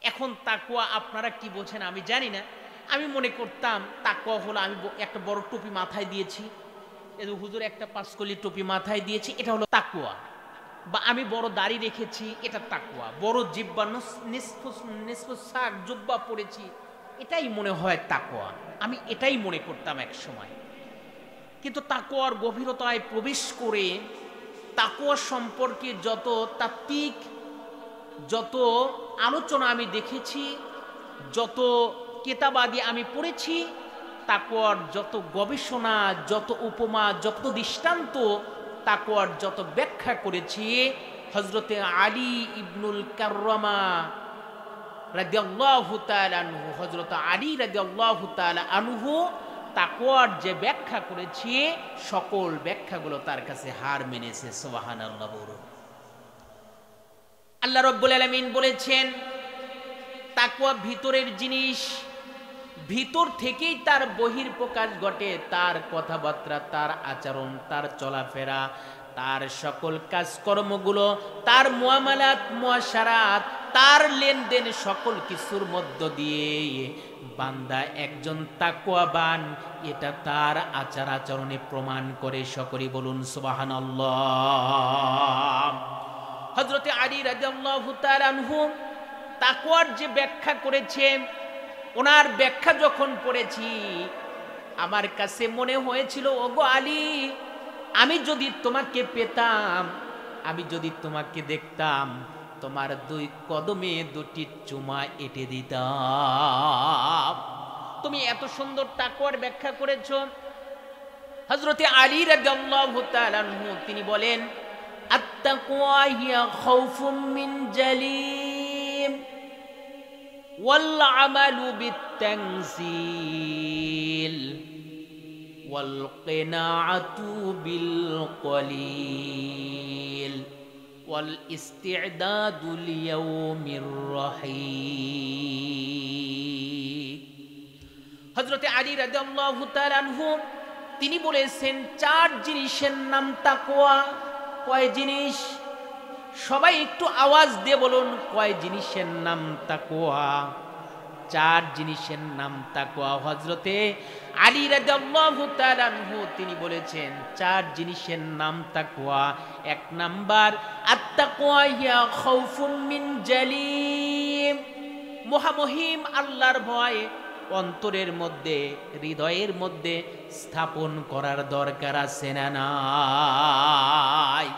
এখন তাকওয়া আপনারা কি বোঝেন আমি জানি না। আমি মনে করতাম তাকওয়া হলো আমি একটা বড় টুপি মাথায় দিয়েছি, এই যে হুজুর একটা পাঁচকলি টুপি মাথায় দিয়েছি, এটা হলো তাকওয়া। বা আমি বড় দাড়ি রেখেছি, এটা তাকওয়া। বড় জিব্বা নিসফ সাক জুব্বা পরেছি, এটাই মনে হয় তাকওয়া। আমি এটাই মনে করতাম এক সময়। কিন্তু তাকওয়ার গভীরতায় প্রবেশ করে তাকওয়া সম্পর্কে যত তাত্ত্বিক, যত আলোচনা আমি দেখেছি, যত কেতাবাদি আমি পড়েছি, তাকওয়ার যত গবেষণা, যত উপমা, যত দৃষ্টান্ত, তাকওয়ার যত ব্যাখ্যা করেছি, হযরতে আলী ইবনুল কাররামা রাদিয়াল্লাহু তাআলা আনহু, হযরত আলী রাদিয়াল্লাহু তাআলা আনহু তাকওয়ার যে ব্যাখ্যা করেছি, সকল ব্যাখ্যাগুলো তার কাছে হার মেনেছে। সুবহানাল্লাহ বলুন। আল্লাহ রাব্বুল আলামিন বলেছেন তাকওয়া ভিতরের জিনিস, ভিতর থেকেই তার বহির প্রকাশ ঘটে। তার কথাবার্তা, তার আচরণ, তার চলাফেরা, তার সকল কাজকর্মগুলো, তার মুআমালাত মুআশারাত, তার লেনদেন, সকল কিছুর মধ্য দিয়ে বান্দা একজন তাকওয়াবান, এটা তার আচার আচরণে প্রমাণ করে। সকলেই বলুন সুবহানাল্লাহ। হযরতে আলী রাদিয়াল্লাহু তাআলা আনহু তাকওয়ার যে ব্যাখ্যা করেছে, ওনার ব্যাখ্যা যখন পড়েছি আমার কাছে মনে হয়েছিল, ওগো আলী, আমি যদি তোমাকে পেতাম, আমি যদি তোমাকে দেখতাম, তোমার দুই কদমে দুটি চুমা এঁটে দিতাম। তুমি এত সুন্দর তাকওয়ার ব্যাখ্যা করেছো। হযরতে আলী রাদিয়াল্লাহু তাআলা আনহু তিনি বলেন, আত-তাকওয়া হিয়া খাউফুম মিন জালিম ওয়াল আমালু বিত-তানজিল ওয়াল কিনাআতু বিল কলিল ওয়াল ইস্তি'দাদু লিয়াউমির রাহিম। হযরতে আলী রাদিয়াল্লাহু তাআলা আনহু তিনি বলেছেন চার জিনিসের নাম তাকওয়া। কয় জিনিস? সবাই একটু আওয়াজ দিয়ে বলুন, কয় জিনিসের নাম তাকওয়া? চার জিনিসের নাম তাকওয়া। হযরতে আলী রাদিয়াল্লাহু তাআলা আনহু তিনি বলেছেন চার জিনিসের নাম তাকওয়া। এক নাম্বার, আত-তাকওয়া হিয়া খাউফুন মিন জালিম, মহামহিম আল্লাহর ভয় অন্তরের মধ্যে, হৃদয়ের মধ্যে স্থাপন করার দরকার আছে না নাই?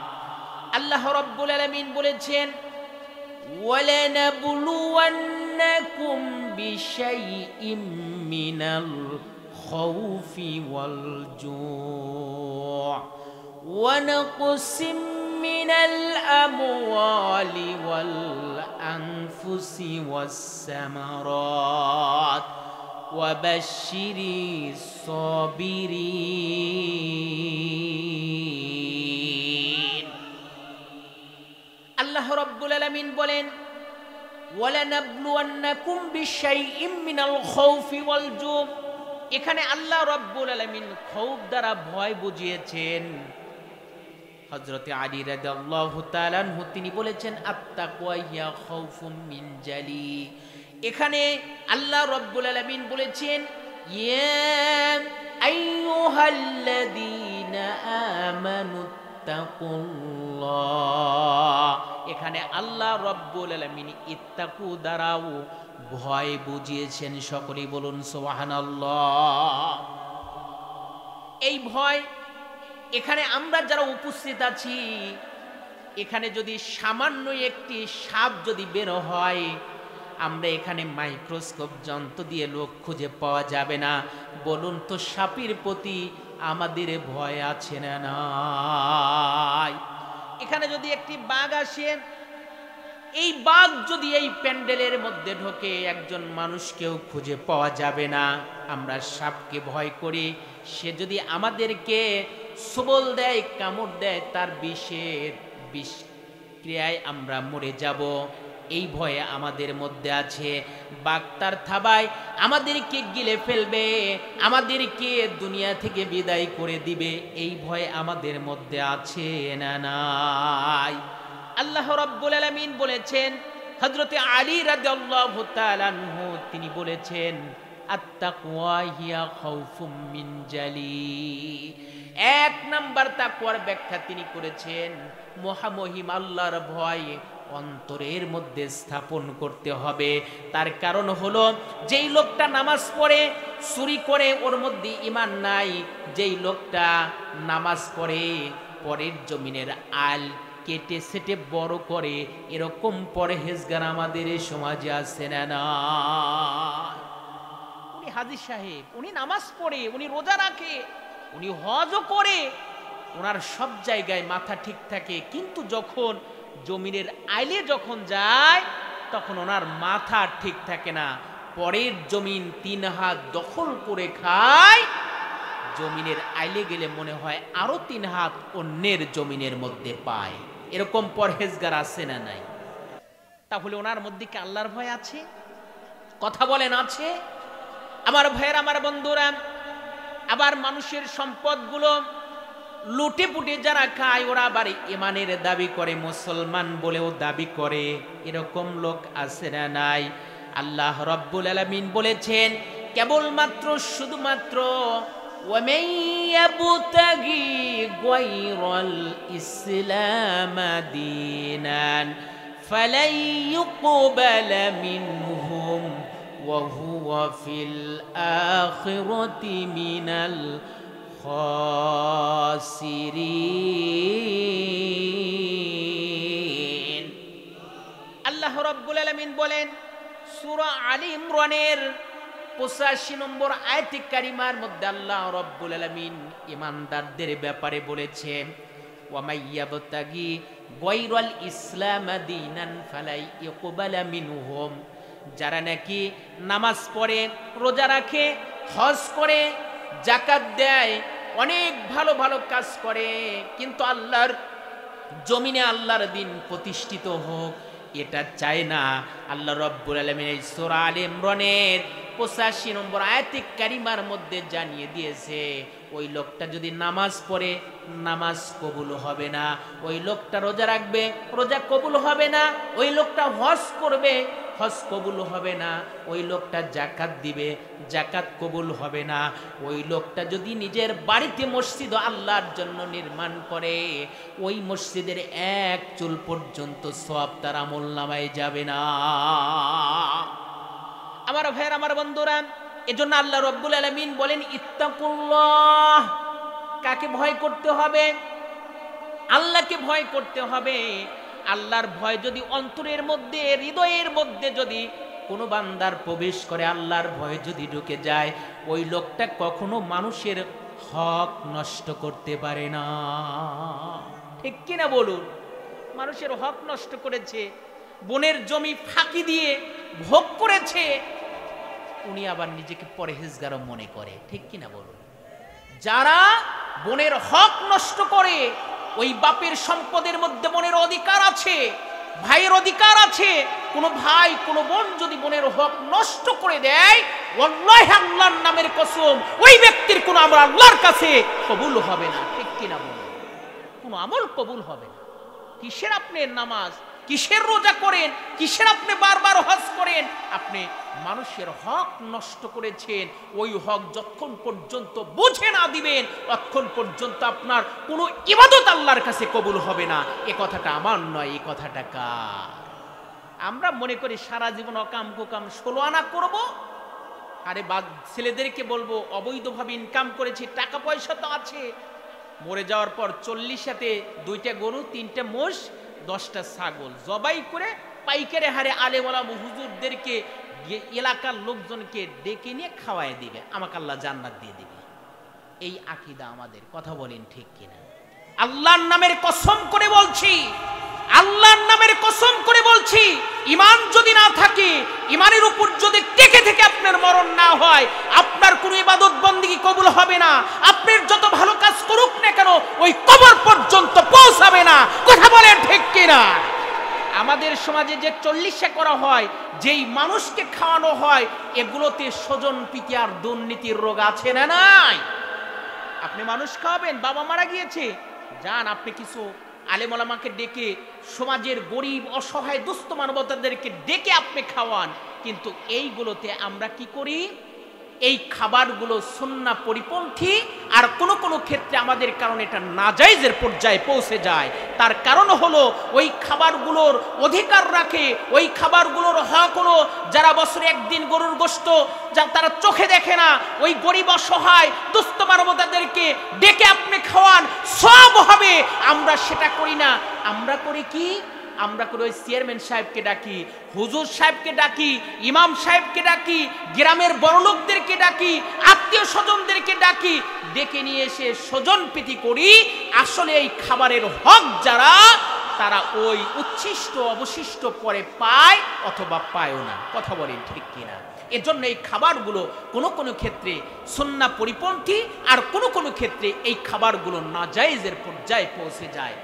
আল্লাহ রাব্বুল আলামিন বলেছেন, ওয়ালানাবলুওয়ান্নাকুম বিশাইইম মিনাল খাউফি ওয়াল জু' ওয়া নাকসিম মিনাল আমওয়ালি ওয়াল আনফুসি ওয়াস সামারাত ওয়া বাশশিরিস সাবিরিন। আল্লাহ রাব্বুল আলামিন বলেন, ওয়ালানাবলুওয়ান্নাকুম বিশাইইম মিনাল খাউফি ওয়াল জু'। এখানে আল্লাহ রাব্বুল আলামিন খৌফ দ্বারা ভয় বুঝিয়েছেন। হযরতে আলী রাদিয়াল্লাহু তাআলা আনহু তিনি বলেছেন, আত-তাকওয়া হিয়া খাউফুম মিন জালি। এখানে আল্লাহ রাব্বুল আলামিন বলেছেন, ইয়া আইয়ুহাল্লাযীনা আমানু তাকুল্লাহ। এখানে আল্লাহ রাব্বুল আলামিন ইত্তাকু দ্বারাও ভয় বুঝিয়েছেন। সকলেই বলুন সুবহানাল্লাহ। এই ভয়, এখানে আমরা যারা উপস্থিত আছি, এখানে যদি সামান্য একটি সাপ যদি বের হয়, আমরা এখানে মাইক্রোস্কোপ যন্ত্র দিয়ে লোক খুঁজে পাওয়া যাবে না। বলুন তো সাপের প্রতি আমাদের ভয় আছে না নাই? এখানে যদি একটি বাঘ আসে, এই বাঘ যদি এই প্যান্ডেলের মধ্যে ঢোকে, একজন মানুষকেও খুঁজে পাওয়া যাবে না। আমরা সাপকে ভয় করি, সে যদি আমাদেরকে সবল দেয়, কামড় দেয়, তার বিষ ক্রিয়ায় আমরা মরে যাব, এই ভয়ে আমাদের মধ্যে আছে। বাঘ তার থাবায় আমাদেরকে গিলে ফেলবে, আমাদেরকে দুনিয়া থেকে বিদায় করে দিবে, এই ভয় আমাদের মধ্যে আছে না নাই? আল্লাহ রাব্বুল আলামিন বলেছেন, হযরতে আলী রাদিয়াল্লাহু তাআলা আনহু তিনি বলেছেন, আত-তাকওয়া হিয়া খাউফুম মিন জালি। এক নাম্বার তাকওয়ার ব্যাখ্যা তিনি করেছেন, মহামহিম আল্লাহর ভয় অন্তরের মধ্যে স্থাপন করতে হবে। তার কারণ হলো, যেই লোকটা নামাজ পড়ে চুরি করে ওর মধ্যে ঈমান নাই, যেই লোকটা নামাজ পড়ে পরের জমিনের আল কেটে সেটে বড় করে, এরকম পরহেজগার আমাদের এই সমাজে আছে না? উনি হাজী সাহেব, উনি নামাজ পড়ে, উনি রোজা রাখে, উনি হজও করে, ওনার সব জায়গায় মাথা ঠিক থাকে, কিন্তু যখন জমিনের আইলে যখন যায় তখন ওনার মাথা ঠিক থাকে না। পরের জমিন 3 হাত দখল করে খায়, জমিনের আইলে গেলে মনে হয় আরো 3 হাত অন্যের জমিনের মধ্যে পায়। এরকম পরহেজগার আছে না নাই? তাহলে ওনার মধ্যে কি আল্লাহর ভয় আছে? কথা বলেন, আছে? আমার ভাইয়ের, আমার বন্ধুরা, আবার মানুষের সম্পদগুলো লুটে পুটে যারা খায়, ওরা আবার ঈমানের দাবি করে, মুসলমান বলেও দাবি করে। এরকম লোক আছে না নাই? আল্লাহ রাব্বুল আলামিন বলেছেন, কেবলমাত্র শুধুমাত্র ওয়ামান ইয়াবতাগি গায়রাল ইসলাম দীনান ফালাই ইউকবালা মিনহুম ওয়া হুয়া ফিল আখিরাতি মিনাল খাসিরিন। আল্লাহ রাব্বুল আলামিন বলেন সূরা আলী ইমরানের 85 নম্বর আয়াতে কারিমার মধ্যে আল্লাহ রাব্বুল আলামিন ঈমানদারদের ব্যাপারে বলেছেন, ওয়া মাইয়াবতাগি গায়রাল ইসলাম দীনান ফালাই ইউকবালা মিনহুম, যারা নাকি নামাজ পড়ে, রোজা রাখে, হজ করে, যাকাত দেয়, অনেক ভালো ভালো কাজ করে, কিন্তু আল্লাহর জমিনে আল্লাহর দিন প্রতিষ্ঠিত হোক এটা চায় না। আল্লাহ রাব্বুল আলামিন এই সূরা আলে ইমরানের 85 নম্বর আয়াতে কারিমার মধ্যে জানিয়ে দিয়েছে, ওই লোকটা যদি নামাজ পড়ে নামাজ কবুল হবে না, ওই লোকটা রোজা রাখবে, রোজা কবুল হবে না, ওই লোকটা হজ করবে, হজ কবুল হবে না, ওই লোকটা যাকাত দিবে, যাকাত কবুল হবে না, ওই লোকটা যদি নিজের বাড়িতে মসজিদ আল্লাহর জন্য নির্মাণ করে, ওই মসজিদের এক চুল পর্যন্ত সওয়াব তার আমলনামায় যাবে না। আমার ভাইয়ের, আমার বন্ধুরা, এজন্য আল্লাহ রাব্বুল আলামিন বলেন ইত্তাকুল্লাহ। কাকে ভয় করতে হবে? আল্লাহকে ভয় করতে হবে। আল্লাহর ভয় যদি অন্তরের মধ্যে, হৃদয়ের মধ্যে যদি কোনো বান্দার প্রবেশ করে, আল্লাহর ভয় যদি ঢুকে যায়, ওই লোকটা কখনো মানুষের হক নষ্ট করতে পারে না। ঠিক কিনা বলুন? মানুষের হক নষ্ট করেছে, বনের জমি ফাঁকি দিয়ে ভোগ করেছে, উনি আবার নিজেকে পরহেজগার মনে করে। ঠিক কিনা বলুন? যারা বনের হক নষ্ট করে, ওই বাপের সম্পদের মধ্যে বোনের অধিকার আছে, ভাইয়ের অধিকার আছে, কোন ভাই কোন বোন যদি বোনের হক নষ্ট করে দেয়, ওয়াল্লাহি আল্লাহর নামের কসম, ওই ব্যক্তির কোন আমল আল্লাহর কাছে কবুল হবে না। ঠিক কিনা বলুন? কোন আমল কবুল হবে না। কিসের আপনি নামাজ, কিসের রোজা করেন, কিসের আপনি বারবার হজ করেন? আপনি মানুষের হক নষ্ট করেছেন। ওই হক যতক্ষণ পর্যন্ত বুঝে না দিবেন, ততক্ষণ পর্যন্ত আপনার কোনো ইবাদত আল্লাহর কাছে কবুল হবে না। এ কথাটা আমার নয়, এই কথাটা কার? আমরা মনে করি সারা জীবন অকাম কুকাম 16 আনা করব। আরে ছেলেদেরকে বলবো অবৈধভাবে ইনকাম করেছি, টাকা পয়সা তো আছে, মরে যাওয়ার পর 40-এ 2টা গরু, 3টা মোষ, 10টা ছাগল জবাই করে পাইকারি হারে আলেমওয়ালা হুজুরদেরকে, এলাকার লোকজনকে ডেকে নিয়ে খাওয়ায় দিবে, আমাকে আল্লাহ জান্নাত দিয়ে দিবে। এই আকীদা আমাদের। কথা বলেন ঠিক কিনা? আল্লাহর নামের কসম করে বলছি, আল্লাহর নামের কসম করে বলছি, ঈমান যদি না থাকে, ঈমানের উপর যদি টেকে থেকে আপনার মরণ না হয়, আপনার কোনো ইবাদত বন্দেগী কবুল হবে না। আপনার যত ভালো কাজ করুক না কেন, ওই কবর পর্যন্ত পৌঁছাবে না। কথা বলেন ঠিক কিনা? আমাদের সমাজে যে 40 করা হয়, যেই মানুষকে খাওয়ানো হয়, এগুলোতে স্বজন প্রীতি আর দুর্নীতির রোগ আছে না নাই? আপনি মানুষ খাওয়াবেন, বাবা মারা গিয়েছে, যান আপনি কিছু আলেম ওলামাকে ডেকে, সমাজের গরিব অসহায় দুস্থ মানবতাদেরকে ডেকে আপনি খাওয়ান, কিন্তু এইগুলোতে আমরা কি করি? এই খাবারগুলো সুন্নাহ পরিপন্থী, আর কোনো কোনো ক্ষেত্রে আমাদের কারণে এটা নাজায়েজের পর্যায়ে পৌঁছে যায়। তার কারণ হলো ওই খাবারগুলোর অধিকার রাখে, ওই খাবারগুলোর হক হলো যারা বছরে একদিন গরুর গোশত যা তারা চোখে দেখে না, ওই গরিব অসহায় দুস্থ মানবতাদেরকে ডেকে আপনি খাওয়ান, সব হবে। আমরা সেটা করি না। আমরা করি কি? আমরা করে ওই চেয়ারম্যান সাহেবকে ডাকি, হুজুর সাহেবকে ডাকি, ইমাম সাহেবকে ডাকি, গ্রামের বড়লোকদেরকে ডাকি, আত্মীয় স্বজনদেরকে ডাকি, ডেকে নিয়ে এসে স্বজন প্রীতি করি। আসলে এই খাবারের হক যারা, তারা ওই উচ্ছিষ্ট অবশিষ্ট পরে পায় অথবা পায়ও না। কথা বলেন ঠিক কিনা? এজন্য এই খাবারগুলো কোনো কোনো ক্ষেত্রে সুন্নাহ পরিপন্থী, আর কোনো কোনো ক্ষেত্রে এই খাবারগুলো নাজায়েজের পর্যায়ে পৌঁছে যায়।